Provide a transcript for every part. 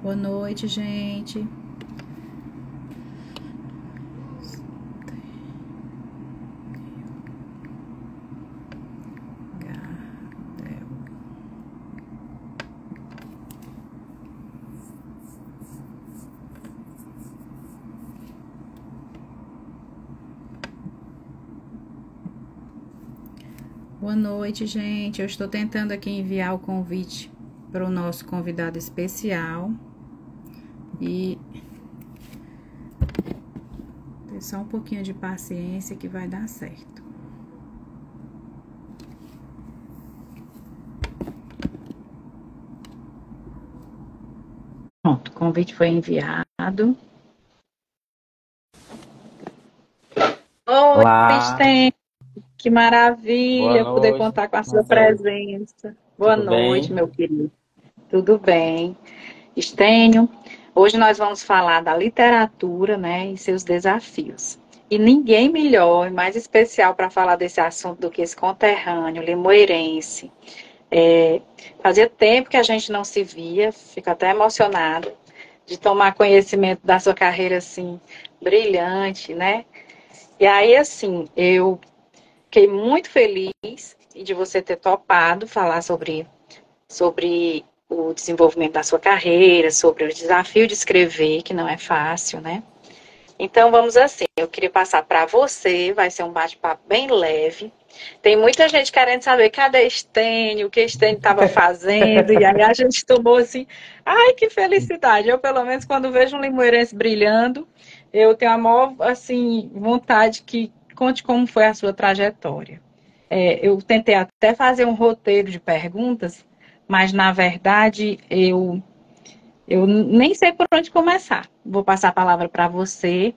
Boa noite, gente. Boa noite, gente. Eu estou tentando aqui enviar o convite para o nosso convidado especial. E ter só um pouquinho de paciência que vai dar certo. Pronto, o convite foi enviado. Oi, Olá, Sten, que boa maravilha poder noite, contar com a sua Marcelo. presença. Boa Tudo noite, bem? meu querido. Tudo bem? Estênio, hoje nós vamos falar da literatura, né, e seus desafios. E ninguém melhor e mais especial para falar desse assunto do que esse conterrâneo limoeirense. Fazia tempo que a gente não se via, fico até emocionada de tomar conhecimento da sua carreira assim brilhante, né? E aí assim, eu fiquei muito feliz de você ter topado falar sobre o desenvolvimento da sua carreira, sobre o desafio de escrever, que não é fácil, né? Então vamos assim, eu queria passar para você, vai ser um bate-papo bem leve. Tem muita gente querendo saber cadê Estênio, o que Estênio estava fazendo, e aí a gente tomou assim, ai que felicidade. Eu, pelo menos, quando vejo um limoeirense brilhando, eu tenho a maior assim, vontade que conte como foi a sua trajetória. Eu tentei até fazer um roteiro de perguntas, mas na verdade eu nem sei por onde começar. Vou passar a palavra para você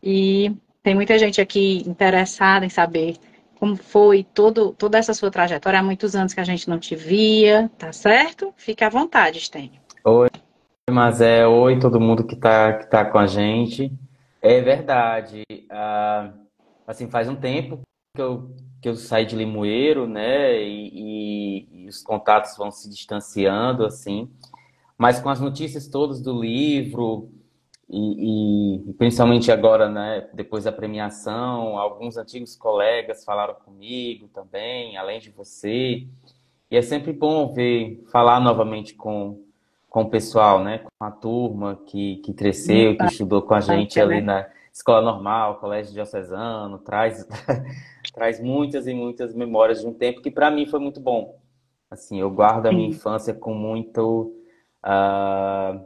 e tem muita gente aqui interessada em saber como foi toda essa sua trajetória. Há muitos anos que a gente não te via, tá certo? Fique à vontade, Stênio. Oi, oi todo mundo que tá com a gente. É verdade. Assim, faz um tempo que eu saí de Limoeiro, né? E os contatos vão se distanciando, assim. Mas com as notícias todas do livro e principalmente agora, né? Depois da premiação, alguns antigos colegas falaram comigo também, além de você. E é sempre bom falar novamente com o pessoal, né? Com a turma que cresceu, que estudou com a gente Infância, ali né? na escola normal, colégio diocesano, traz muitas e muitas memórias de um tempo que para mim foi muito bom. Assim, eu guardo a minha Sim, infância ah,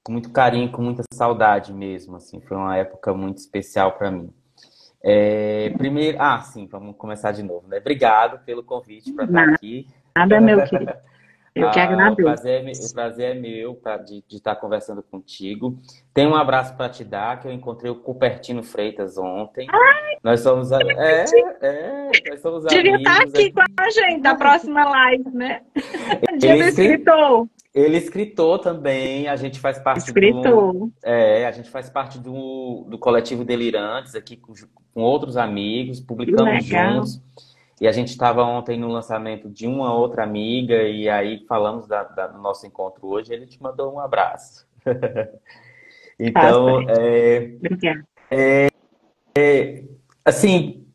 com muito carinho, com muita saudade mesmo. Assim, foi uma época muito especial para mim. Primeiro, sim, vamos começar de novo, né? Obrigado pelo convite para estar aqui. nada, meu querido. Eu que O agradeço. prazer é meu de estar conversando contigo. Tem um abraço para te dar, que eu encontrei o Cupertino Freitas ontem. Nós somos, nós somos Devia estar amigos aqui aqui. com a gente da próxima live, né? Dia Ele, é do escri- escritor. ele é escritor também, a gente faz parte Escritor. do coletivo Delirantes aqui com outros amigos, Que publicamos legal. juntos. E a gente estava ontem no lançamento de uma outra amiga, e aí falamos do nosso encontro hoje. Ele te mandou um abraço. Tá Então, certo. Obrigada. assim,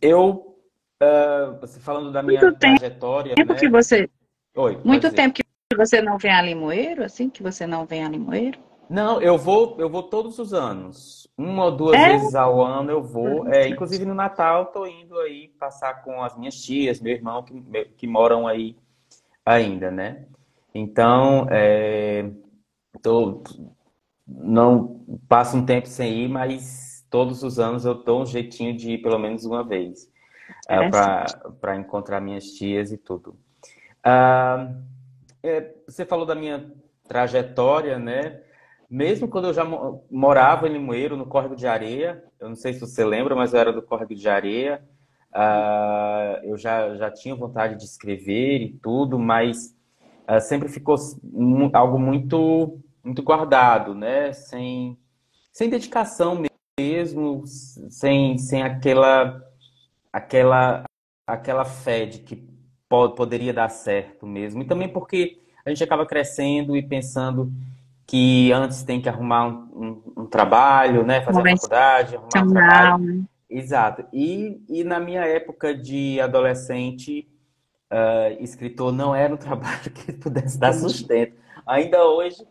você falando da minha Muito trajetória, tempo que né? você Oi, pode Muito dizer. tempo que você não vem a Limoeiro, assim, que você não vem a Limoeiro? Não, eu vou todos os anos. Uma ou duas É, vezes ao ano eu vou. Inclusive no Natal, estou indo aí passar com as minhas tias, meu irmão, que moram aí ainda, né? Então, tô, não passo um tempo sem ir, mas todos os anos eu dou um jeitinho de ir pelo menos uma vez, interessante. para encontrar minhas tias e tudo. Ah, Você falou da minha trajetória, né? Mesmo quando eu já morava em Limoeiro, no Córrego de Areia, eu não sei se você lembra, mas eu era do Córrego de Areia. Eu já tinha vontade de escrever e tudo, mas sempre ficou algo muito, muito guardado, né? Sem dedicação mesmo, sem aquela, aquela fé de que poderia dar certo mesmo. E também porque a gente acaba crescendo e pensando que antes tem que arrumar um trabalho, né? Fazer a faculdade, arrumar um trabalho. Convencional, né? Exato. E na minha época de adolescente, escritor não era um trabalho que pudesse dar Entendi. sustento. Ainda hoje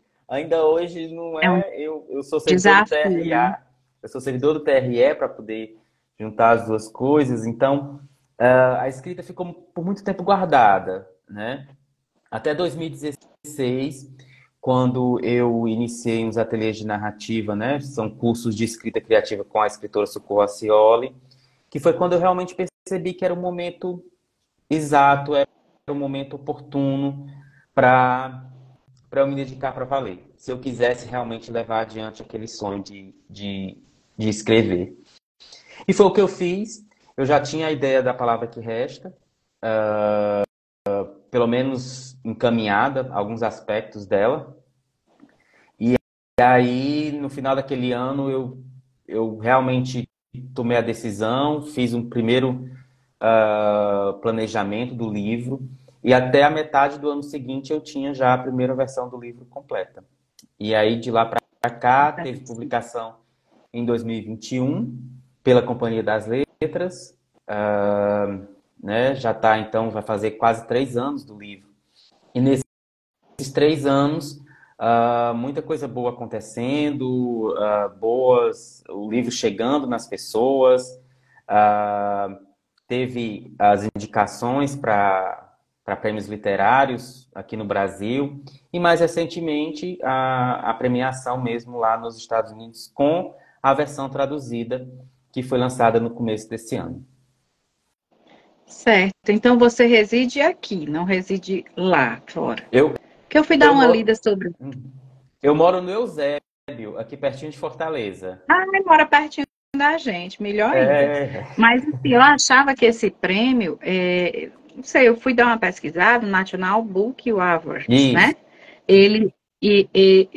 não É um é. Eu sou servidor do desafio, né? TRA, eu sou servidor do TRE para poder juntar as duas coisas. Então, a escrita ficou por muito tempo guardada, né? Até 2016, quando eu iniciei uns ateliês de narrativa, né? São cursos de escrita criativa com a escritora Socorro Acioli, que foi quando eu realmente percebi que era o momento exato, era o momento oportuno para eu me dedicar para valer. Se eu quisesse realmente levar adiante aquele sonho de escrever. E foi o que eu fiz. Eu já tinha a ideia da palavra que resta, pelo menos encaminhada, alguns aspectos dela. E aí, no final daquele ano, eu realmente tomei a decisão, fiz um primeiro planejamento do livro, e até a metade do ano seguinte eu tinha já a primeira versão do livro completa. E aí, de lá para cá, teve publicação em 2021 pela Companhia das Letras, né? Já está, então, vai fazer quase 3 anos do livro. E nesses 3 anos, muita coisa boa acontecendo, o livro chegando nas pessoas, teve as indicações para prêmios literários aqui no Brasil, e mais recentemente a premiação mesmo lá nos Estados Unidos com a versão traduzida que foi lançada no começo desse ano. Certo. Então você reside aqui, não reside lá fora. Eu, Porque eu fui dar eu uma moro, lida sobre. eu moro no Eusébio, aqui pertinho de Fortaleza. Ah, ele mora pertinho da gente, melhor ainda. É, Mas assim, eu achava que esse prêmio, não sei, eu fui dar uma pesquisada no National Book Awards, isso. né? Ele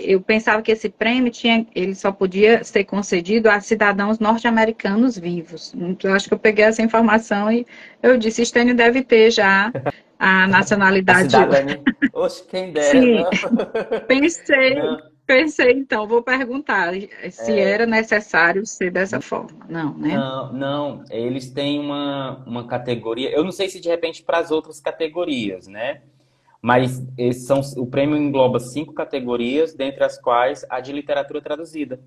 eu pensava que esse prêmio ele só podia ser concedido a cidadãos norte-americanos vivos. Então, eu acho que eu peguei essa informação e eu disse, Estênio deve ter já a A nacionalidade. cidadania. Oxe, quem dera, Sim, não. pensei, Não, pensei, então, vou perguntar se era necessário ser dessa forma. Não, né? não, não. Eles têm uma categoria. Eu não sei se de repente para as outras categorias, né? Mas o prêmio engloba 5 categorias, dentre as quais a de literatura traduzida,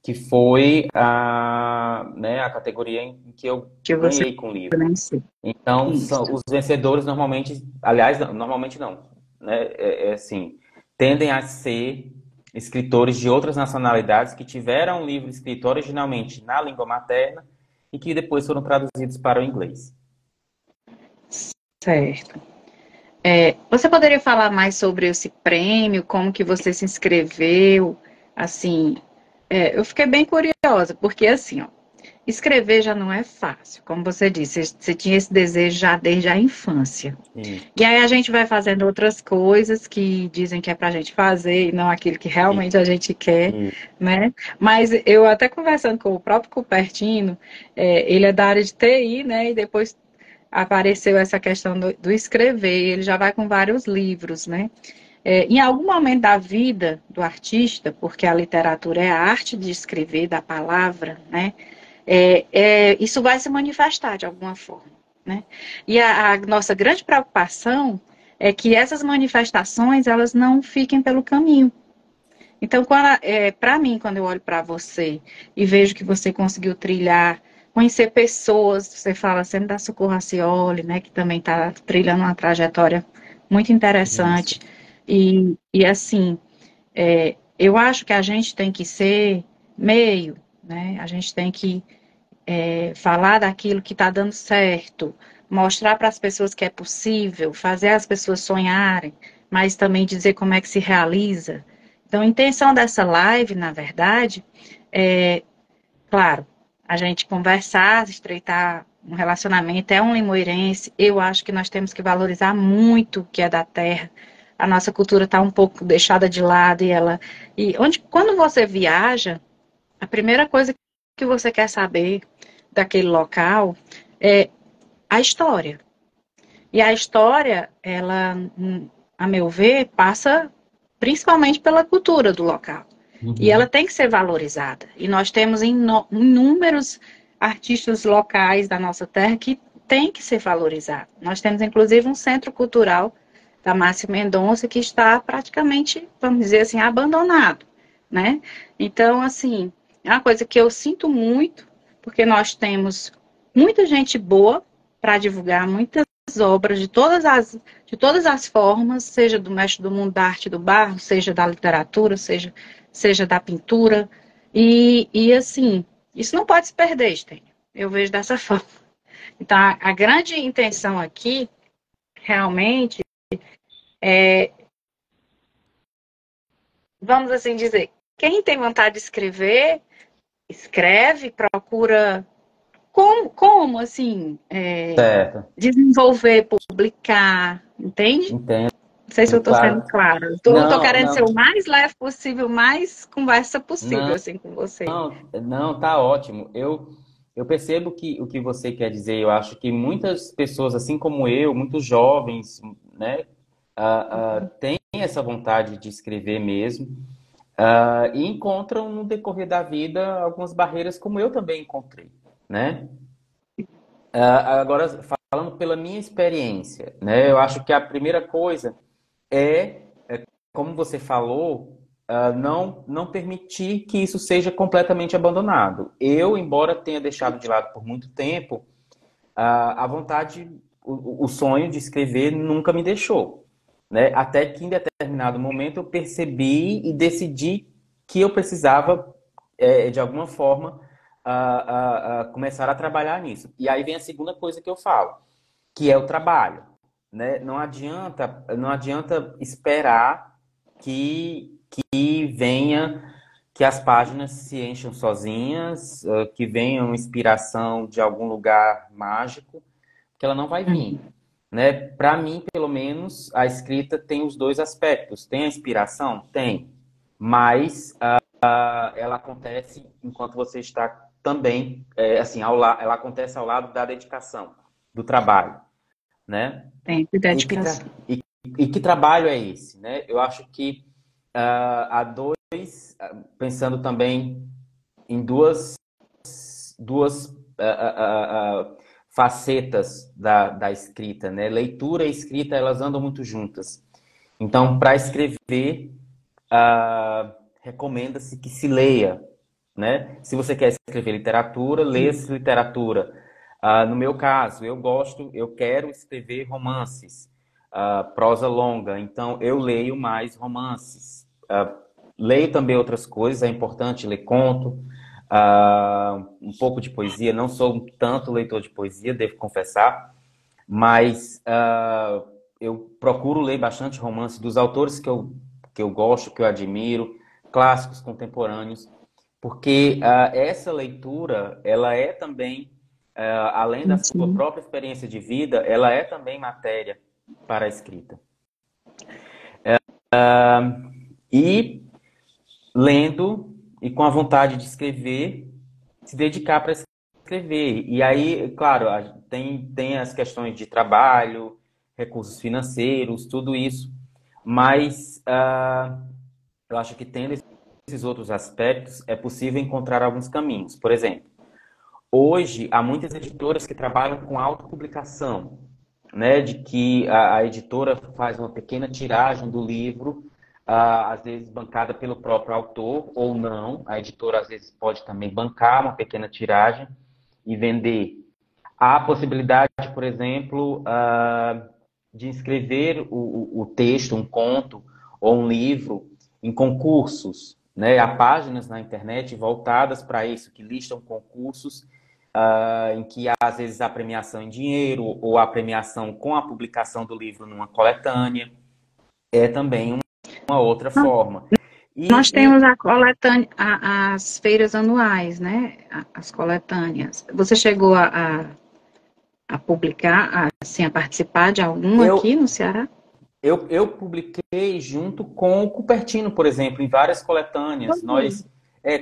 que foi a categoria em que eu Que você ganhei com o livro. nem sei. Então, Isso. os vencedores normalmente, aliás, normalmente não, né? Assim, tendem a ser escritores de outras nacionalidades que tiveram um livro escrito originalmente na língua materna e que depois foram traduzidos para o inglês. Certo. Você poderia falar mais sobre esse prêmio, como que você se inscreveu? Assim, eu fiquei bem curiosa, porque assim, ó, escrever já não é fácil. Como você disse, você tinha esse desejo já desde a infância. Isso, E aí a gente vai fazendo outras coisas que dizem que é pra gente fazer e não aquilo que realmente a gente quer, isso, né? Mas eu até conversando com o próprio Cupertino, ele é da área de TI, né? E depois apareceu essa questão do escrever, ele já vai com vários livros, né? Em algum momento da vida do artista, porque a literatura é a arte de escrever, da palavra, né? Isso vai se manifestar de alguma forma, né? E a nossa grande preocupação é que essas manifestações elas não fiquem pelo caminho. Então, para mim, quando eu olho para você e vejo que você conseguiu trilhar, conhecer pessoas, você fala sempre da Socorro Acioli, né, que também está trilhando uma trajetória muito isso. interessante. E assim, eu acho que a gente tem que ser meio, né? A gente tem que falar daquilo que está dando certo, mostrar para as pessoas que é possível, fazer as pessoas sonharem, mas também dizer como é que se realiza. Então, a intenção dessa live, na verdade, é, claro, a gente conversar, estreitar um relacionamento, é um limoeirense, eu acho que nós temos que valorizar muito o que é da terra. A nossa cultura está um pouco deixada de lado quando você viaja, a primeira coisa que você quer saber daquele local é a história. E a história, ela, a meu ver, passa principalmente pela cultura do local. E ela Uhum. tem que ser valorizada. E nós temos inúmeros artistas locais da nossa terra que têm que ser valorizados. Nós temos, inclusive, um centro cultural da Márcia Mendonça que está praticamente, vamos dizer assim, abandonado, né? Então, assim, é uma coisa que eu sinto muito, porque nós temos muita gente boa para divulgar muitas obras de todas as formas, seja do mestre do mundo da arte do barro, seja da literatura, seja da pintura. E assim, isso não pode se perder, Estênio. Eu vejo dessa forma. Então, a grande intenção aqui, realmente, vamos assim dizer, quem tem vontade de escrever, escreve, procura como assim, Certo. desenvolver, publicar, entende? Entendo, Não sei se eu estou sendo claro. clara. Estou Não, querendo ser não, o mais leve possível, mais conversa possível, não, assim, com você. não, tá ótimo. Eu percebo que o que você quer dizer. Eu acho que muitas pessoas, assim como eu, muitos jovens, né, têm essa vontade de escrever mesmo, e encontram no decorrer da vida algumas barreiras, como eu também encontrei, né? Agora, falando pela minha experiência, né, eu acho que a primeira coisa é, como você falou, não permitir que isso seja completamente abandonado. Eu, embora tenha deixado de lado por muito tempo, a vontade, o sonho de escrever nunca me deixou, né? Até que em determinado momento eu percebi e decidi que eu precisava, de alguma forma, começar a trabalhar nisso. E aí vem a segunda coisa que eu falo, que é o trabalho, né? Não adianta esperar que venha, que as páginas se encham sozinhas, que venha uma inspiração de algum lugar mágico, que ela não vai vir, Uhum. né? Para mim, pelo menos, a escrita tem os dois aspectos. Tem a inspiração? Tem. Mas ela acontece enquanto você está também, assim, ela acontece ao lado da dedicação, do trabalho, né? Tempo e E que, tra- dedicação. e, e que trabalho é esse, né? Eu acho que há dois, pensando também em duas facetas da escrita, né? Leitura e escrita, elas andam muito juntas. Então, para escrever, recomenda-se que se leia, né? Se você quer escrever literatura, leia-se literatura. No meu caso, eu quero escrever romances, prosa longa, então eu leio mais romances. Leio também outras coisas, é importante ler conto, um pouco de poesia. Não sou um tanto leitor de poesia, devo confessar, mas eu procuro ler bastante romance dos autores que eu gosto, que eu admiro, clássicos contemporâneos, porque essa leitura, ela é também, além da sua Sim. própria experiência de vida, ela é também matéria para a escrita. E lendo e com a vontade de escrever, se dedicar para escrever. E aí, claro, tem as questões de trabalho, recursos financeiros, tudo isso, mas eu acho que tendo esses outros aspectos, é possível encontrar alguns caminhos. Por exemplo, hoje há muitas editoras que trabalham com autopublicação, né? De que a editora faz uma pequena tiragem do livro, às vezes bancada pelo próprio autor ou não. A editora às vezes pode também bancar uma pequena tiragem e vender. Há a possibilidade, por exemplo, de inscrever o texto, um conto ou um livro em concursos, né? Há páginas na internet voltadas para isso, que listam concursos, em que há, às vezes, a premiação em dinheiro ou a premiação com a publicação do livro numa coletânea. É também uma outra forma. Nós temos E a coletânea, as feiras anuais, né? As coletâneas. Você chegou a publicar, assim, a participar de alguma aqui eu, no Ceará? eu publiquei junto com o Cupertino, por exemplo, em várias coletâneas. Olha. Nós,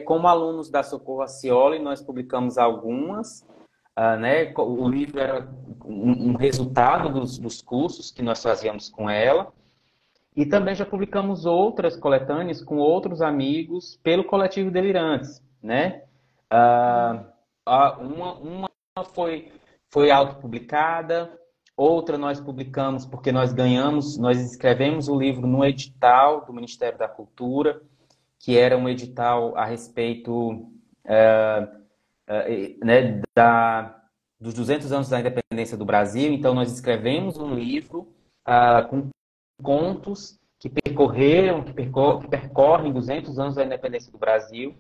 como alunos da Socorro Acioli, nós publicamos algumas, né? O livro era um resultado dos cursos que nós fazíamos com ela. E também já publicamos outras coletâneas com outros amigos pelo Coletivo Delirantes, né? Ah, uma foi autopublicada, outra nós publicamos porque nós escrevemos o livro no edital do Ministério da Cultura, que era um edital a respeito, né, dos 200 anos da independência do Brasil. Então, nós escrevemos um livro com contos que percorrem 200 anos da independência do Brasil.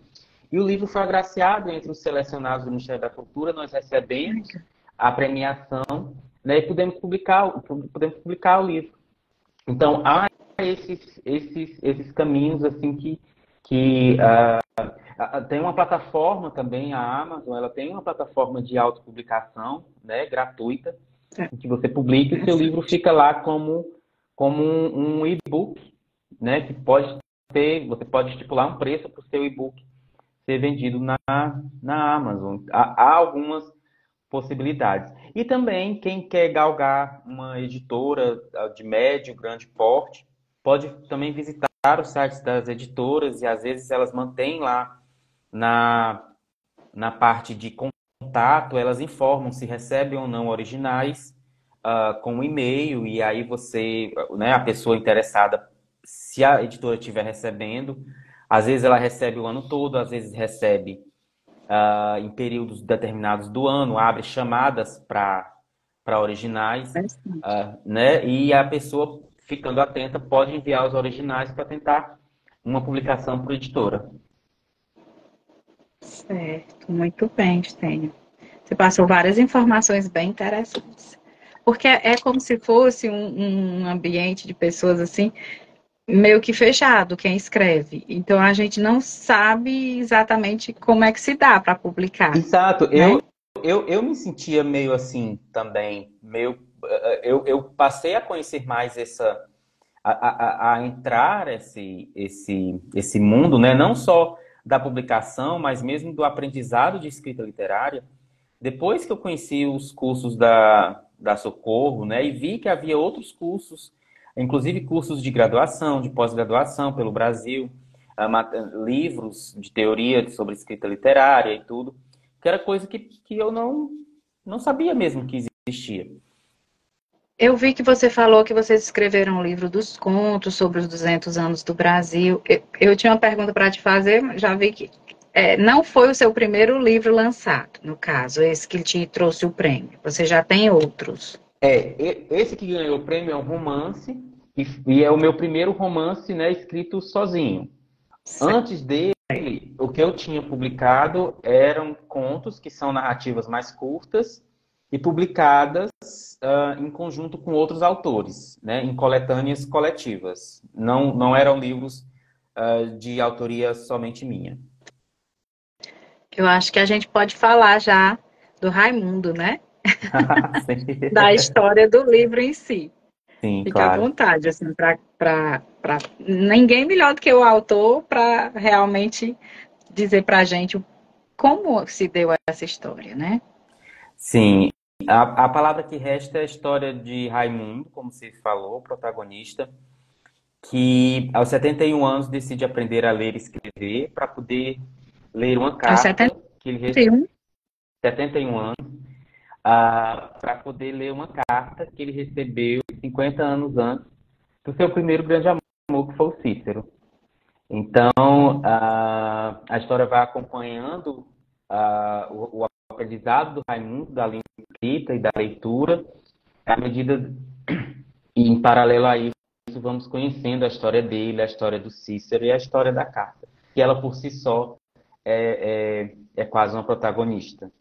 E o livro foi agraciado entre os selecionados do Ministério da Cultura. Nós recebemos a premiação, né, e pudemos publicar o livro. Então, há esses caminhos assim que tem uma plataforma também, a Amazon, ela tem uma plataforma de autopublicação, né, gratuita, em que você publica e seu livro fica lá como um e-book, né, que você pode estipular um preço para o seu e-book ser vendido na Amazon. Há algumas possibilidades. E também, quem quer galgar uma editora de médio, grande porte, pode também visitar os sites das editoras e às vezes elas mantêm lá na parte de contato, elas informam se recebem ou não originais com um e-mail, e aí você, né, a pessoa interessada, se a editora estiver recebendo, às vezes ela recebe o ano todo, às vezes recebe em períodos determinados do ano, abre chamadas para originais, né? E a pessoa, ficando atenta, pode enviar os originais para tentar uma publicação para a editora. Certo, muito bem, Stênio. Você passou várias informações bem interessantes. Porque é como se fosse um ambiente de pessoas assim, meio que fechado, quem escreve. Então a gente não sabe exatamente como é que se dá para publicar. Exato. Né? Eu me sentia meio assim também. Eu passei a conhecer mais a entrar esse mundo, né? Não só da publicação, mas mesmo do aprendizado de escrita literária. Depois que eu conheci os cursos da Socorro, né? E vi que havia outros cursos, inclusive cursos de graduação, de pós-graduação pelo Brasil, livros de teoria sobre escrita literária e tudo, que era coisa que eu não sabia mesmo que existia. Eu vi que você falou que vocês escreveram um livro dos contos sobre os 200 anos do Brasil. Eu tinha uma pergunta para te fazer, já vi que não foi o seu primeiro livro lançado, no caso, esse que te trouxe o prêmio. Você já tem outros. Esse que ganhou o prêmio é um romance, e é o meu primeiro romance, né, escrito sozinho. Antes dele, o que eu tinha publicado eram contos, que são narrativas mais curtas, e publicadas em conjunto com outros autores, né, em coletâneas coletivas. Não eram livros de autoria somente minha. Eu acho que a gente pode falar já do Raimundo, né? Da história do livro em si. Sim, Fica à claro. vontade, assim, para ninguém melhor do que o autor para realmente dizer para a gente como se deu essa história, né? Sim, a palavra que resta é a história de Raimundo, como você falou, o protagonista, que aos 71 anos decide aprender a ler e escrever para poder ler uma Aos carta que ele recebeu, 71? 71 anos, para poder ler uma carta que ele recebeu 50 anos antes do seu primeiro grande amor, que foi o Cícero. Então, a história vai acompanhando o aprendizado do Raimundo, da língua escrita e da leitura, à medida, e em paralelo a isso, vamos conhecendo a história dele, a história do Cícero e a história da carta, que ela por si só é quase uma protagonista.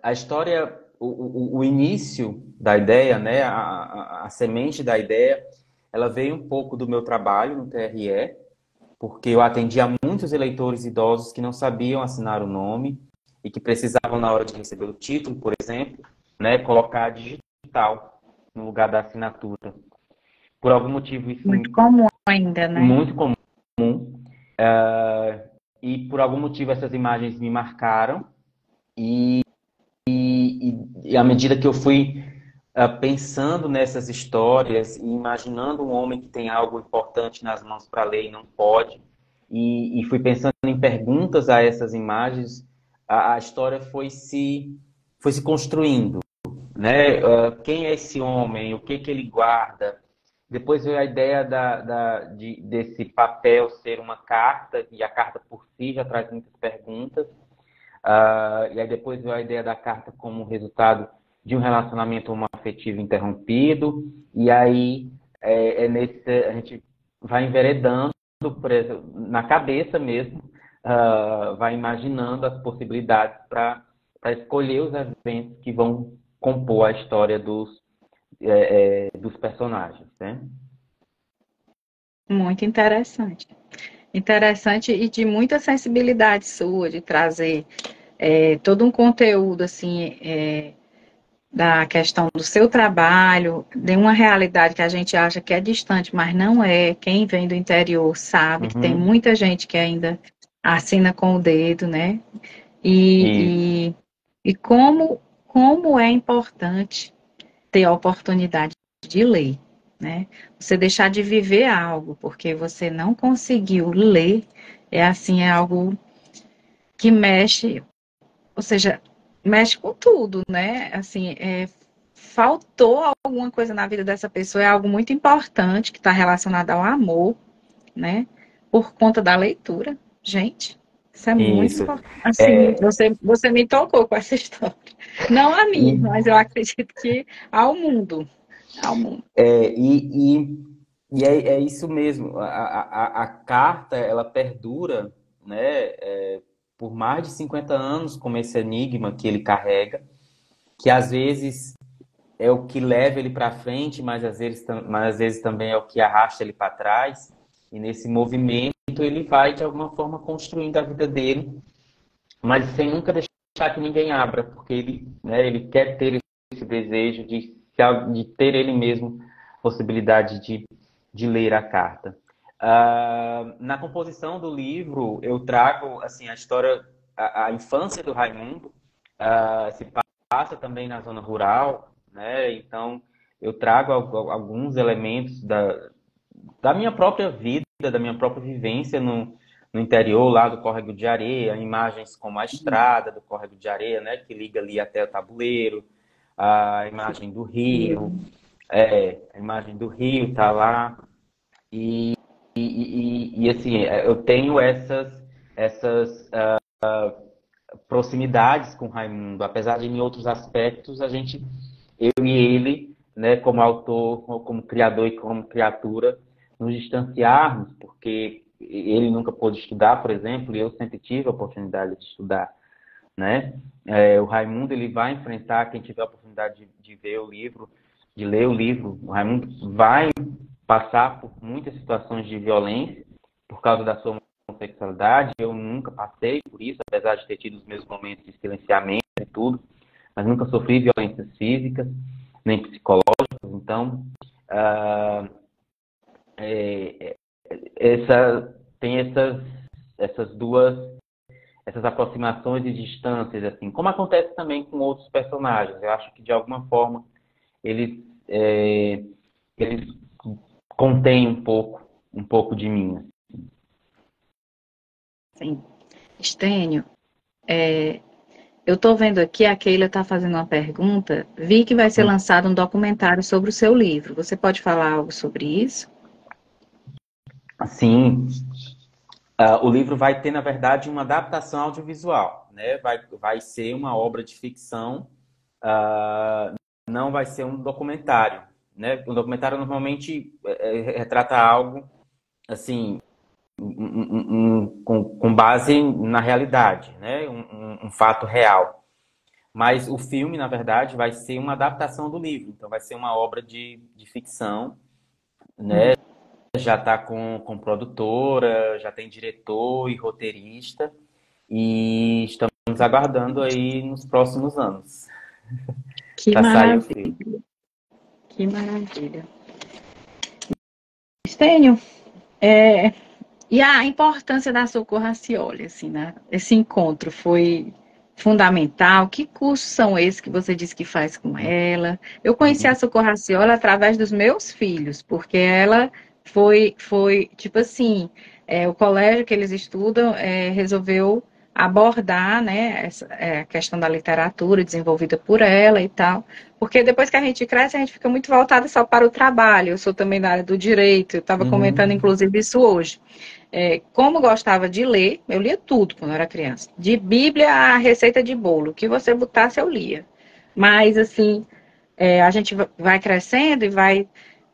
A história, o início da ideia, né, a semente da ideia, ela veio um pouco do meu trabalho no TRE, porque eu atendia muitos eleitores idosos que não sabiam assinar o nome e que precisavam, na hora de receber o título, por exemplo, né, colocar digital no lugar da assinatura. Por algum motivo, isso Muito comum ainda, né? muito comum. E por algum motivo, essas imagens me marcaram. E à medida que eu fui pensando nessas histórias e imaginando um homem que tem algo importante nas mãos para ler e não pode, e fui pensando em perguntas a essas imagens, a história foi se construindo, né? Quem é esse homem? O que que ele guarda? Depois veio a ideia desse papel ser uma carta, e a carta por si já traz muitas perguntas. E aí depois veio a ideia da carta como resultado de um relacionamento homoafetivo interrompido. E aí a gente vai enveredando na cabeça mesmo, vai imaginando as possibilidades para escolher os eventos que vão compor a história dos personagens, né? Muito interessante. Interessante e de muita sensibilidade sua, de trazer todo um conteúdo, assim, da questão do seu trabalho, de uma realidade que a gente acha que é distante, mas não é. Quem vem do interior sabe que tem Uhum. muita gente que ainda assina com o dedo, né? Isso. E como é importante ter a oportunidade de ler, né? Você deixar de viver algo porque você não conseguiu ler, é assim, é algo que mexe, ou seja, mexe com tudo, né? Assim, faltou alguma coisa na vida dessa pessoa, é algo muito importante que está relacionado ao amor, né? Por conta da leitura. Gente, isso é muito Isso. importante. Assim, É, você me tocou com essa história. Não a mim, e, mas eu acredito que ao mundo. Ao mundo. é, e, e, é isso mesmo. A carta, ela perdura, né, por mais de 50 anos como esse enigma que ele carrega, que às vezes é o que leva ele para frente, mas às vezes também é o que arrasta ele para trás. E nesse movimento ele vai, de alguma forma, construindo a vida dele, mas sem nunca deixar que ninguém abra, porque ele, né, ele quer ter esse desejo de ter ele mesmo possibilidade de ler a carta. Na composição do livro, eu trago assim a história, a infância do Raimundo, se passa também na zona rural, né? Então eu trago alguns elementos da minha própria vida, da minha própria vivência no interior lá do Córrego de Areia, imagens como a estrada do Córrego de Areia, né, que liga ali até o tabuleiro, a imagem do rio, a imagem do rio tá lá e, assim, eu tenho essas proximidades com Raimundo, apesar de em outros aspectos eu e ele, né, como autor, como criador e como criatura, nos distanciarmos, porque ele nunca pôde estudar, por exemplo, e eu sempre tive a oportunidade de estudar, né? O Raimundo ele vai enfrentar, quem tiver a oportunidade de ver o livro, de ler o livro, o Raimundo vai passar por muitas situações de violência por causa da sua homossexualidade. Eu nunca passei por isso, apesar de ter tido os meus momentos de silenciamento e tudo, mas nunca sofri violências físicas nem psicológicas. Então, ah, é, tem essas aproximações e distâncias, assim, como acontece também com outros personagens. Eu acho que de alguma forma eles, é, eles contêm um pouco de mim. Sim. Estênio, eu estou vendo aqui, a Keila está fazendo uma pergunta. Vi que vai ser lançado um documentário sobre o seu livro. Você pode falar algo sobre isso? Sim, o livro vai ter, na verdade, uma adaptação audiovisual, né? Vai ser uma obra de ficção, não vai ser um documentário, né? Um documentário normalmente retrata algo assim com base na realidade, né? Um fato real. Mas o filme, na verdade, vai ser uma adaptação do livro. Então, vai ser uma obra de ficção, né? Já está com produtora, já tem diretor e roteirista. E estamos aguardando aí nos próximos anos Que para sair o maravilha, filme. que maravilha. Estênio, e a importância da Socorro Racioli, assim, né? Esse encontro fundamental? Que cursos são esses que você disse que faz com ela? Eu conheci a Socorro Racioli através dos meus filhos, porque ela foi tipo assim, o colégio que eles estudam resolveu abordar, né, a questão da literatura desenvolvida por ela e tal, porque depois que a gente cresce, a gente fica muito voltada só para o trabalho. Eu sou também da área do direito, eu estava comentando Uhum. inclusive isso hoje. Como gostava de ler, eu lia tudo quando eu era criança. De Bíblia a receita de bolo. O que você botasse, eu lia. Mas, assim, a gente vai crescendo e vai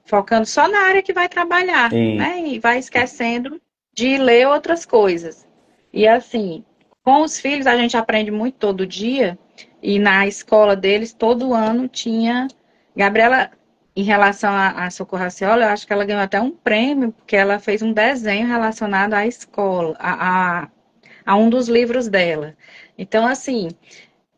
focando só na área que vai trabalhar, E, né? E vai esquecendo de ler outras coisas. E, assim, com os filhos, a gente aprende muito todo dia. E na escola deles, todo ano tinha. Gabriela, em relação a Socorro Racioli, eu acho que ela ganhou até um prêmio, porque ela fez um desenho relacionado à escola, a um dos livros dela. Então, assim,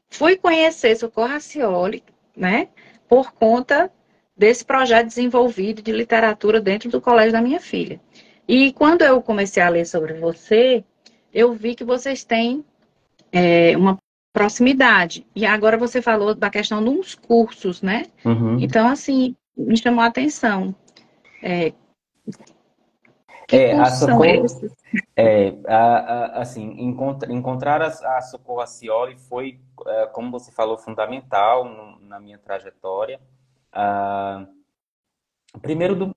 fui conhecer Socorro Racioli, né, por conta desse projeto desenvolvido de literatura dentro do colégio da minha filha. E quando eu comecei a ler sobre você, eu vi que vocês têm uma proximidade. E agora você falou da questão de uns cursos, né? uhum. Então, assim, me chamou a atenção. Que A cursos são Socorro, esses? assim, encontrar a Socorro Acioli foi, como você falou, fundamental na minha trajetória. Ah, primeiro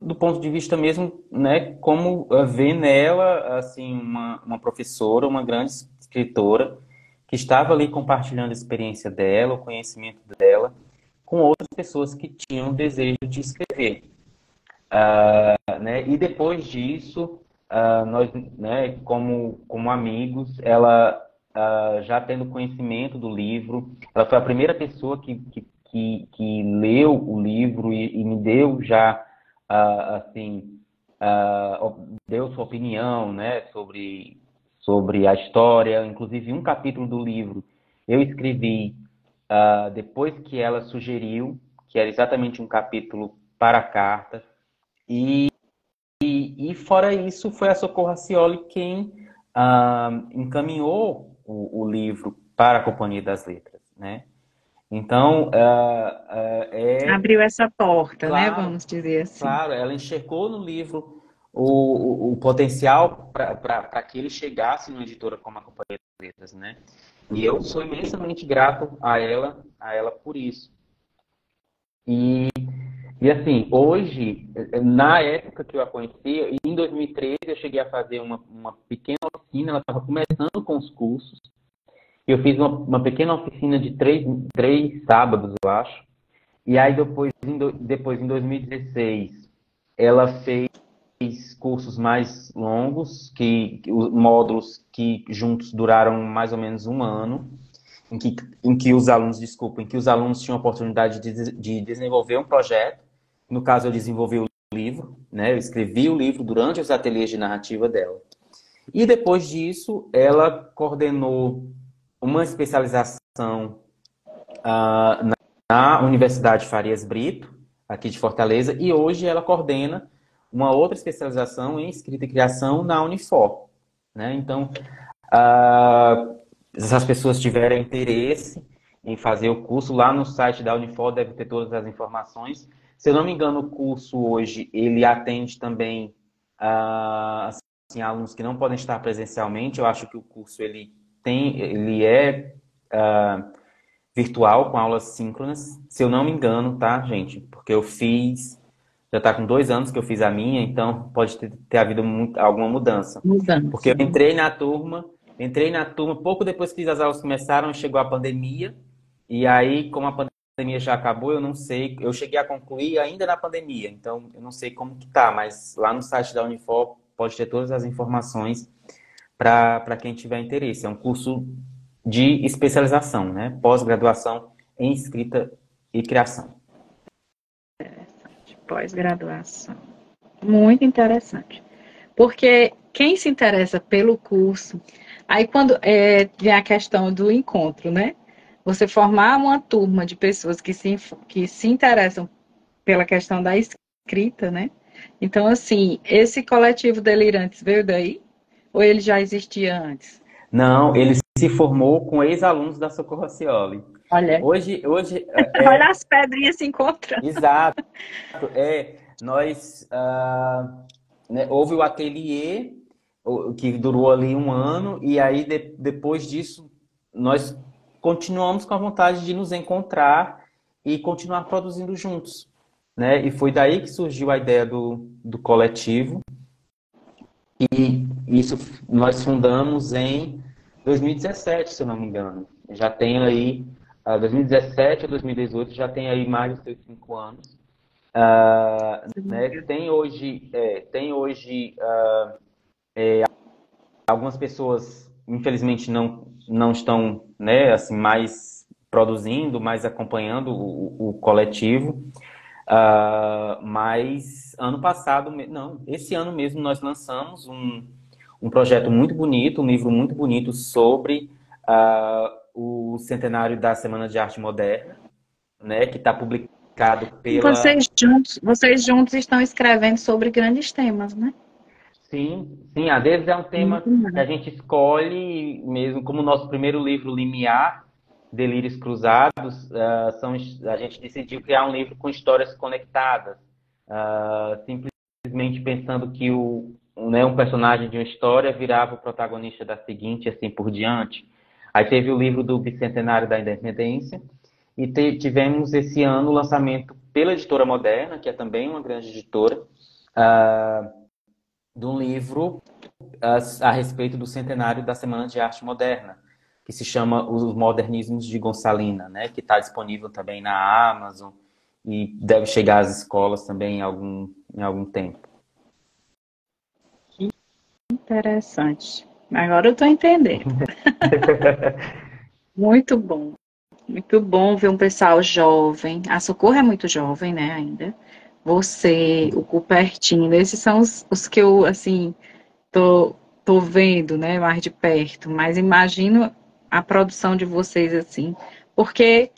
do ponto de vista mesmo, né, como ver nela, assim, uma professora, uma grande escritora, que estava ali compartilhando a experiência dela, o conhecimento dela, com outras pessoas que tinham desejo de escrever. Né? E depois disso, nós, né, como amigos, ela já tendo conhecimento do livro, ela foi a primeira pessoa que leu o livro e me deu já, assim, deu sua opinião, né, sobre a história, inclusive um capítulo do livro eu escrevi depois que ela sugeriu, que era exatamente um capítulo para a carta. E fora isso, foi a Socorro Racioli quem encaminhou o livro para a Companhia das Letras, né? Então, Abriu essa porta, né? claro, Vamos dizer assim. claro, ela enxergou no livro o potencial para que ele chegasse numa editora como a Companhia das Letras, né? E eu sou imensamente grato a ela por isso. E assim, hoje, na época que eu a conheci, em 2013 eu cheguei a fazer uma pequena oficina, ela estava começando com os cursos. Eu fiz uma pequena oficina de três sábados, eu acho. E aí depois, em 2016, ela fez cursos mais longos, os módulos que juntos duraram mais ou menos um ano, em que os alunos, desculpa, em que os alunos tinham a oportunidade de desenvolver um projeto. No caso, eu desenvolvi o livro, né? Eu escrevi o livro durante os ateliês de narrativa dela. E depois disso, ela coordenou uma especialização na Universidade Farias Brito, aqui de Fortaleza, e hoje ela coordena uma outra especialização em escrita e criação na Unifor, né? Então, se as pessoas tiverem interesse em fazer o curso, lá no site da Unifor deve ter todas as informações. Se eu não me engano, o curso hoje, ele atende também assim, alunos que não podem estar presencialmente. Eu acho que o curso ele é virtual, com aulas síncronas. Se eu não me engano, tá, gente? Porque eu fiz, já está com 2 anos que eu fiz a minha, então pode ter havido alguma mudança. Porque eu Mudança. entrei na turma pouco depois que as aulas começaram, chegou a pandemia, e aí, como a pandemia já acabou, eu não sei, eu cheguei a concluir ainda na pandemia, então eu não sei como que tá, mas lá no site da Unifor pode ter todas as informações para quem tiver interesse. É um curso de especialização, né? Pós-graduação em escrita e criação. De pós-graduação. Muito interessante. Porque quem se interessa pelo curso, aí quando vem a questão do encontro, né? Você formar uma turma de pessoas que se interessam pela questão da escrita, né? Então, assim, esse coletivo Delirantes veio daí? Ou ele já existia antes? Não, eles se formou com ex-alunos da Socorro Racioli. Olha, Hoje olha as pedrinhas se encontrando. exato, nós, né, houve o ateliê, que durou ali um ano, e aí depois disso nós continuamos com a vontade de nos encontrar e continuar produzindo juntos, né? E foi daí que surgiu a ideia do coletivo, e isso nós fundamos em 2017, se eu não me engano. Já tem aí, 2017 a 2018, já tem aí mais de 5 anos. Né? Tem hoje algumas pessoas, infelizmente, não estão, né, assim, mais produzindo, mais acompanhando o coletivo. Mas ano passado, não, esse ano mesmo nós lançamos um projeto muito bonito, um livro muito bonito sobre o centenário da Semana de Arte Moderna, né, que está publicado E pela... vocês juntos estão escrevendo sobre grandes temas, né? Sim, sim, às vezes é um tema Muito que a bom. gente escolhe, mesmo como o nosso primeiro livro, Limiar, Delírios Cruzados, a gente decidiu criar um livro com histórias conectadas, simplesmente pensando que né, um personagem de uma história virava o protagonista da seguinte, e assim por diante. Aí teve o livro do Bicentenário da Independência, e tivemos esse ano o lançamento pela Editora Moderna, que é também uma grande editora, de um livro a respeito do centenário da Semana de Arte Moderna, que se chama Os Modernismos de Gonçalina, né? Que está disponível também na Amazon e deve chegar às escolas também em algum tempo. Interessante. Agora eu estou entendendo. Muito bom. Muito bom ver um pessoal jovem. A Socorro é muito jovem, né, ainda. Você, o Cupertino, esses são os que eu, assim, tô vendo, né, mais de perto. Mas imagino a produção de vocês, assim, porque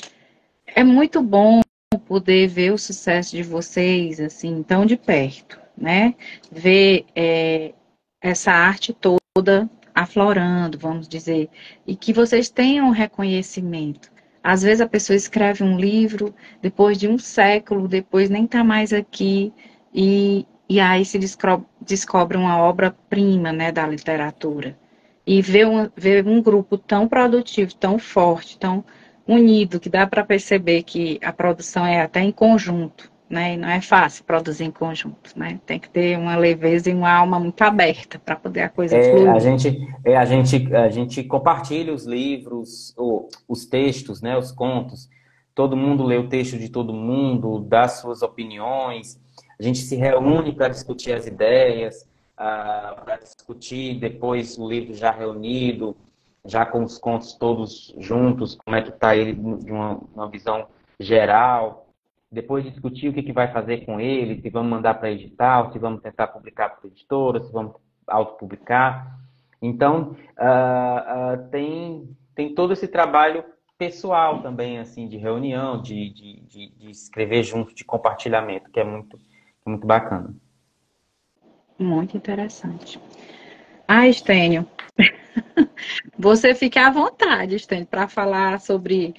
é muito bom poder ver o sucesso de vocês, assim, tão de perto, né? Ver essa arte toda aflorando, vamos dizer, e que vocês tenham reconhecimento. Às vezes a pessoa escreve um livro, depois de um século, depois nem está mais aqui, e aí se descobre uma obra-prima, né, da literatura. E ver um grupo tão produtivo, tão forte, tão unido, que dá para perceber que a produção é até em conjunto, né? E não é fácil produzir em conjunto, né? Tem que ter uma leveza e uma alma muito aberta para poder a coisa É, a fluir. gente, a gente compartilha os livros, os textos, né, os contos. Todo mundo lê o texto de todo mundo, dá suas opiniões. A gente se reúne para discutir as ideias, para discutir depois o livro já reunido, já com os contos todos juntos, como é que está ele de uma visão geral. Depois discutir o que vai fazer com ele, se vamos mandar para edital, se vamos tentar publicar para editora, se vamos autopublicar. Então, tem todo esse trabalho pessoal também, assim, de reunião, de escrever junto, de compartilhamento, que é muito bacana. Muito interessante. Ah, Estênio, você fica à vontade, Estênio, para falar sobre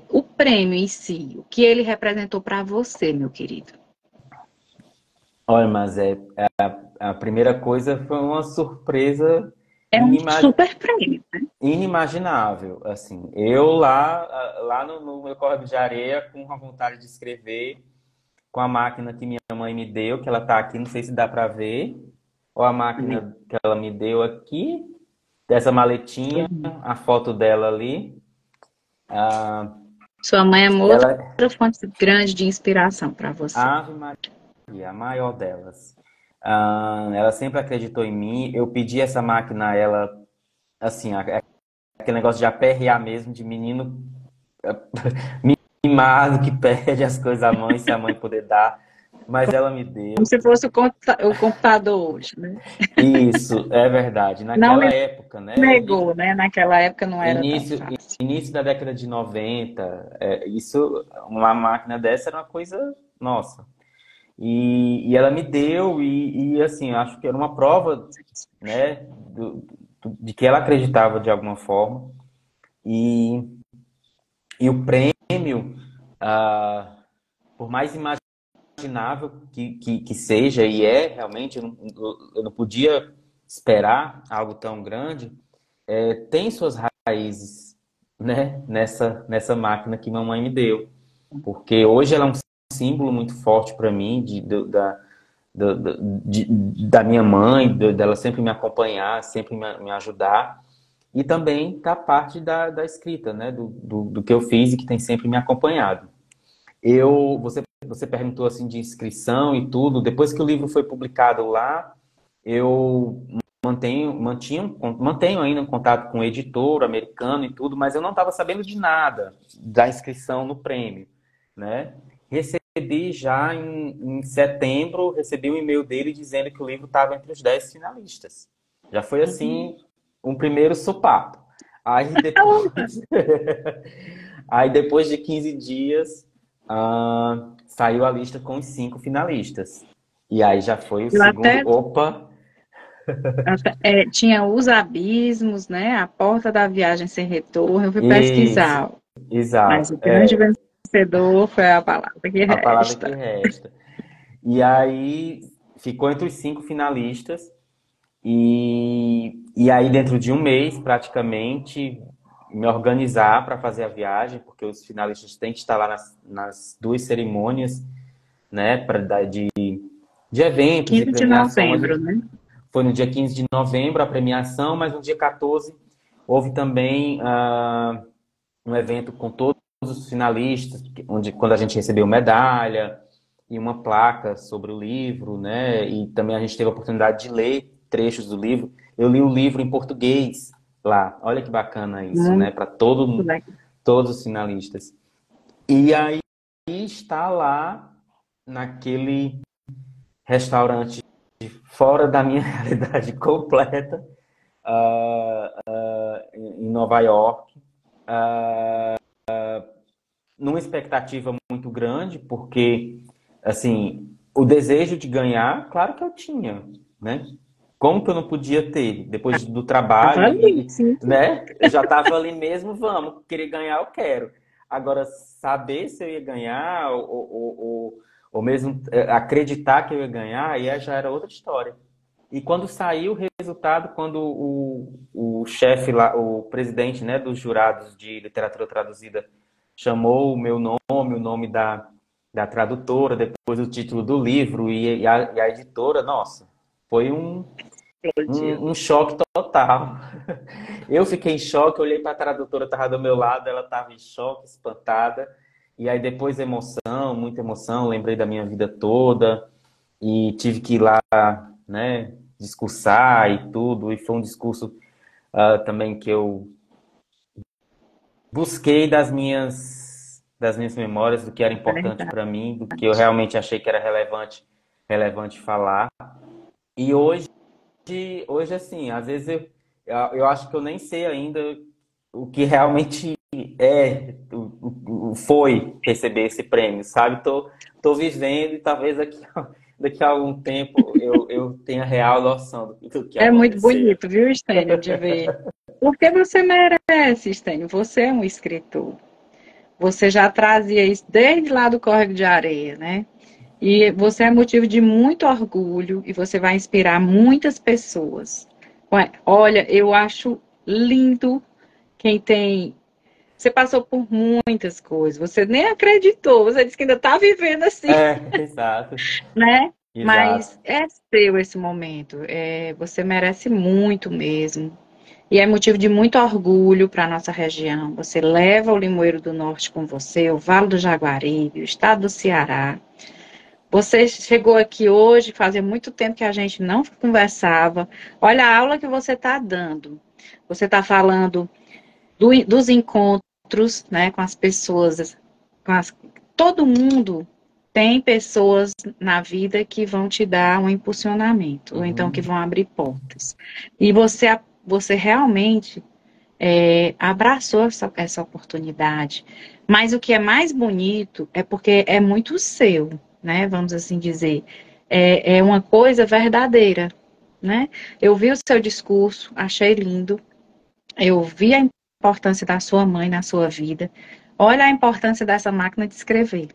o prêmio em si, o que ele representou para você, meu querido. Olha, mas a primeira coisa foi uma surpresa É um super prêmio. inimaginável, assim. Eu lá no meu córrego de areia, com a vontade de escrever, com a máquina que minha mãe me deu, que ela tá aqui, não sei se dá para ver, ou a máquina que ela me deu aqui, dessa maletinha, a foto dela ali. Sua mãe é uma Ela, outra fonte grande de inspiração para você. Ave Maria, a maior delas. Ela sempre acreditou em mim. Eu pedi essa máquina a ela, assim, aquele negócio de aperrear mesmo, de menino mimado que pede as coisas à mãe, se a mãe puder dar. Mas ela me Como deu. se fosse o computador hoje, né? Isso, é verdade. Não Naquela me época, né? negou, né? Naquela época não era tão Início, fácil. início da década de 90, uma máquina dessa era uma coisa nossa. E ela me deu, assim, acho que era uma prova, né, de que ela acreditava de alguma forma. E, e o prêmio, por mais imaginável que seja, e é realmente, eu não podia esperar algo tão grande, tem suas raízes, né, nessa máquina que mamãe me deu. Porque hoje ela é um símbolo muito forte para mim da minha mãe, dela sempre me acompanhar, sempre me ajudar. E também da parte da escrita, né? Do que eu fiz e que tem sempre me acompanhado. Você perguntou assim de inscrição e tudo. Depois que o livro foi publicado lá, eu mantenho ainda um contato com o editor americano e tudo, mas eu não estava sabendo de nada da inscrição no prêmio, né? Recebi já em setembro, recebi um e-mail dele dizendo que o livro estava entre os 10 finalistas. Já foi assim um primeiro sopapo. Aí depois, aí depois de 15 dias, saiu a lista com os 5 finalistas. E aí já foi o Eu segundo. até, Opa! tinha Os Abismos, né? A Porta da Viagem Sem Retorno. Eu fui Isso, pesquisar, mas exato. o grande vencedor foi a palavra que A palavra que resta. resta. E aí ficou entre os 5 finalistas. E aí, dentro de um mês, praticamente, me organizar para fazer a viagem, porque os finalistas têm que estar lá nas 2 cerimônias, né, de eventos e 15 de premiações. novembro, né? Foi no dia 15 de novembro a premiação, mas no dia 14 houve também um evento com todos os finalistas, quando a gente recebeu medalha e uma placa sobre o livro, né? E também a gente teve a oportunidade de ler trechos do livro. Eu li o livro em português lá. Olha que bacana isso, né? Muito Para legal. todos os finalistas. E aí está lá naquele restaurante fora da minha realidade completa, em Nova York, numa expectativa muito grande, porque, assim, o desejo de ganhar, claro que eu tinha, né? Como que eu não podia ter? Depois do Tava trabalho, ali, sim. né? Eu já estava ali mesmo, vamos, querer ganhar, eu quero. Agora, saber se eu ia ganhar, ou mesmo acreditar que eu ia ganhar, aí já era outra história. E quando saiu o resultado, quando o chefe lá, o presidente, né, dos jurados de literatura traduzida chamou o meu nome, o nome da tradutora, depois o título do livro e a editora, nossa, foi Explodiu. um choque total. Eu fiquei em choque, olhei para a tradutora, estava do meu lado, ela estava em choque, espantada. E aí depois emoção, muita emoção, lembrei da minha vida toda e tive que ir lá, né, discursar e tudo. E foi um discurso também que eu busquei das minhas memórias, do que era importante Verdade. para mim, do que eu realmente achei que era relevante falar. E hoje assim, às vezes eu acho que eu nem sei ainda o que realmente foi receber esse prêmio, sabe? Tô vivendo e talvez daqui a algum tempo eu tenha real noção do que É muito aconteceu. bonito, viu, Estênio, de ver. Porque você merece, Estênio. Você é um escritor. Você já trazia isso desde lá do Córrego de Areia, né? E você é motivo de muito orgulho e você vai inspirar muitas pessoas. Olha, eu acho lindo quem tem. Você passou por muitas coisas, você nem acreditou, você disse que ainda está vivendo assim, Exato, né? exato. Mas é seu esse momento, você merece muito mesmo. E é motivo de muito orgulho para a nossa região. Você leva o Limoeiro do Norte com você, o Vale do Jaguaribe, o estado do Ceará. Você chegou aqui hoje, fazia muito tempo que a gente não conversava. Olha a aula que você está dando. Você está falando dos encontros, né, com as pessoas. Todo mundo tem pessoas na vida que vão te dar um impulsionamento, ou então que Uhum, vão abrir portas. E você realmente abraçou essa oportunidade. Mas o que é mais bonito é porque é muito seu, né? Vamos assim dizer. É uma coisa verdadeira. né? Eu vi o seu discurso, achei lindo. Eu vi a importância da sua mãe na sua vida. Olha a importância dessa máquina de escrever,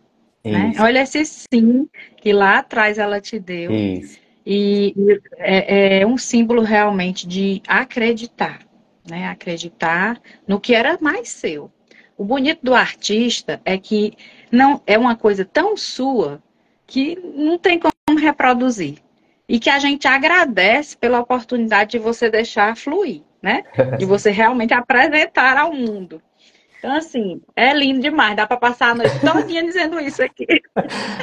né? Isso, Olha esse sim que lá atrás ela te deu. isso. E é um símbolo realmente de acreditar, né? Acreditar no que era mais seu. O bonito do artista é que não é uma coisa tão sua que não tem como reproduzir. E que a gente agradece pela oportunidade de você deixar fluir, né? De você realmente apresentar ao mundo. Então, assim, é lindo demais. Dá para passar a noite todinha dizendo isso aqui.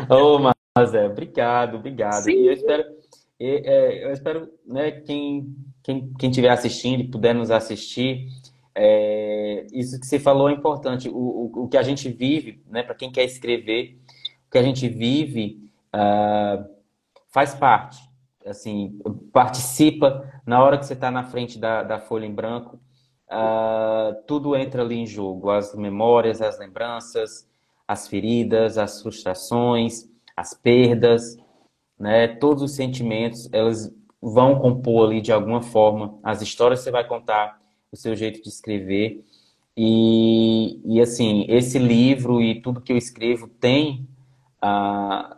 Ô, Mazé, obrigado, obrigado. E Sim, eu espero, né, quem estiver assistindo e puder nos assistir, isso que você falou é importante. O que a gente vive, né, para quem quer escrever, o que a gente vive, faz parte. Assim, participa na hora que você está na frente da folha em branco. Tudo entra ali em jogo, as memórias, as lembranças, as feridas, as frustrações, as perdas, né? Todos os sentimentos, elas vão compor ali de alguma forma as histórias que você vai contar, o seu jeito de escrever. E assim, esse livro e tudo que eu escrevo tem ah,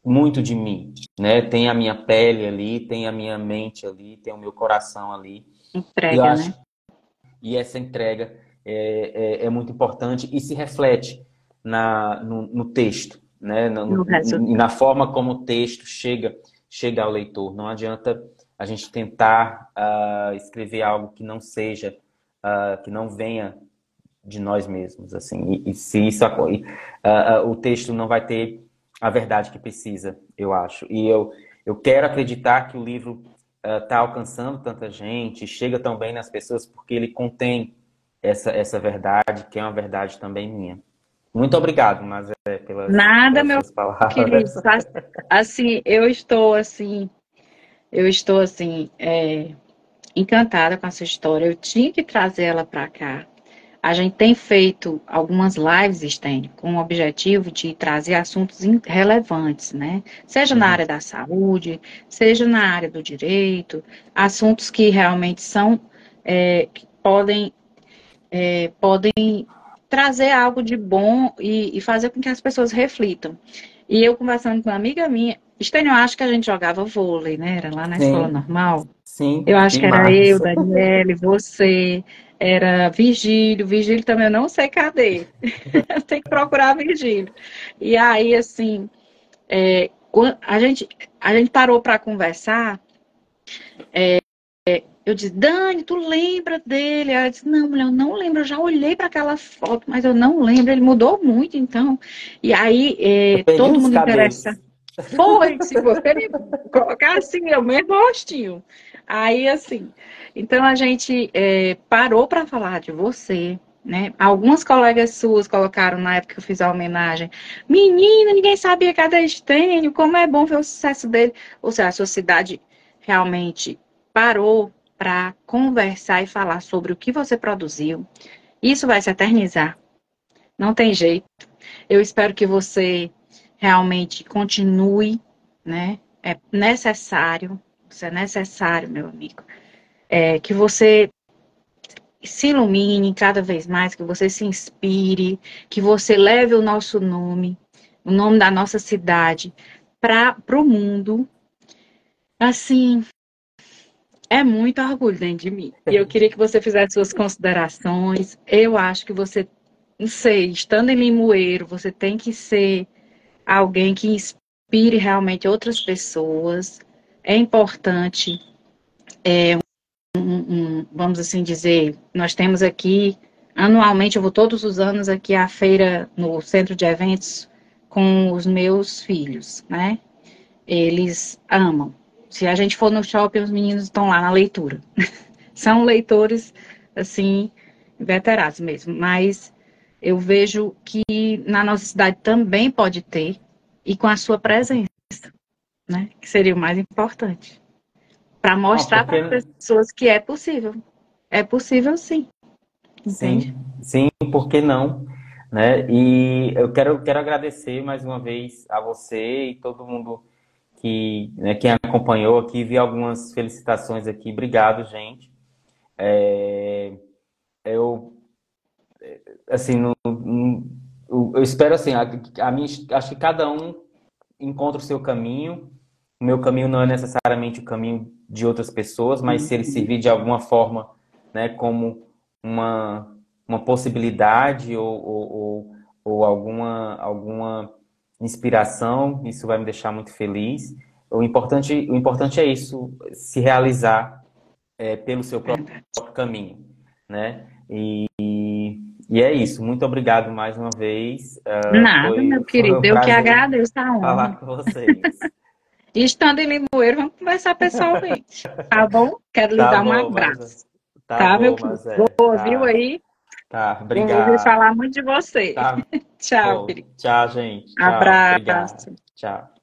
muito de mim, né? Tem a minha pele ali, tem a minha mente ali, tem o meu coração ali. E eu entrega, acho né? e essa entrega é muito importante e se reflete no texto, né? No resultado. Na forma como o texto chega ao leitor. Não adianta a gente tentar escrever algo que não seja, que não venha de nós mesmos, assim. E se isso o texto não vai ter a verdade que precisa, eu acho. Eu quero acreditar que o livro está alcançando tanta gente, chega tão bem nas pessoas, porque ele contém essa verdade, que é uma verdade também minha. Muito obrigado, mas Nada, pelas meu suas palavras. querido. Assim, eu estou assim, encantada com essa história. Eu tinha que trazer ela para cá. A gente tem feito algumas lives, Stênio, com o objetivo de trazer assuntos relevantes, né? Seja na área Uhum. da saúde, seja na área do direito, assuntos que realmente são, que podem trazer algo de bom e fazer com que as pessoas reflitam. E eu conversando com uma amiga minha, Stênio, eu acho que a gente jogava vôlei, né? Era lá na escola Sim, normal. Eu sim, acho que era eu, demais. Daniele, você, era Virgílio. Virgílio também eu não sei cadê. Tem que procurar Virgílio. E aí, assim, a gente parou para conversar. Eu disse, Dani, tu lembra dele? Ela disse, não, mulher, eu não lembro. Eu já olhei para aquela foto, mas eu não lembro. Ele mudou muito, então. E aí, Eu perdi todo uns mundo interessa. cabelos. Foi, se você me colocar assim, eu mesmo rostinho. Aí, assim, então a gente parou para falar de você, né? Algumas colegas suas colocaram na época que eu fiz a homenagem. Menina, ninguém sabia cadê Estênio, como é bom ver o sucesso dele. Ou seja, a sociedade realmente parou para conversar e falar sobre o que você produziu. Isso vai se eternizar, não tem jeito. Eu espero que você realmente continue, né? É necessário, isso é necessário, meu amigo. Que você se ilumine cada vez mais, que você se inspire, que você leve o nosso nome, o nome da nossa cidade, para o mundo. Assim, é muito orgulho dentro de mim. E eu queria que você fizesse suas considerações. Eu acho que você, não sei, estando em Limoeiro, você tem que ser alguém que inspire realmente outras pessoas. É importante, vamos assim dizer, nós temos aqui, anualmente, eu vou todos os anos aqui à feira no centro de eventos com os meus filhos, né? Eles amam. Se a gente for no shopping, os meninos estão lá na leitura. São leitores, assim, veteranos mesmo, mas eu vejo que na nossa cidade também pode ter, e com a sua presença, né? Que seria o mais importante. Para Ah, mostrar para porque as pessoas que é possível. É possível sim, entende? sim, por que não? Né? E eu quero agradecer mais uma vez a você e todo mundo né, quem acompanhou aqui, vi algumas felicitações aqui. Obrigado, gente. Eu, assim, eu espero assim, acho que cada um encontra o seu caminho. O meu caminho não é necessariamente o caminho de outras pessoas, mas se ele servir de alguma forma, né, como uma possibilidade ou alguma inspiração, isso vai me deixar muito feliz. O importante é isso, se realizar pelo seu próprio caminho, né? E é isso. Muito obrigado mais uma vez. Nada, meu Foi querido. um Eu que prazer agradeço a honra. falar com vocês. E estando em Limoeiro, vamos conversar pessoalmente. Tá bom? Quero lhe Tá dar um bom, abraço. tá Tá, meu bom, querido? mas é. Viu Tá, aí? tá. Vou ouvir Obrigado. falar muito de você. Tá Tchau, bom. querido. Tchau, gente. Tchau. Obrigado. Abraço. Tchau.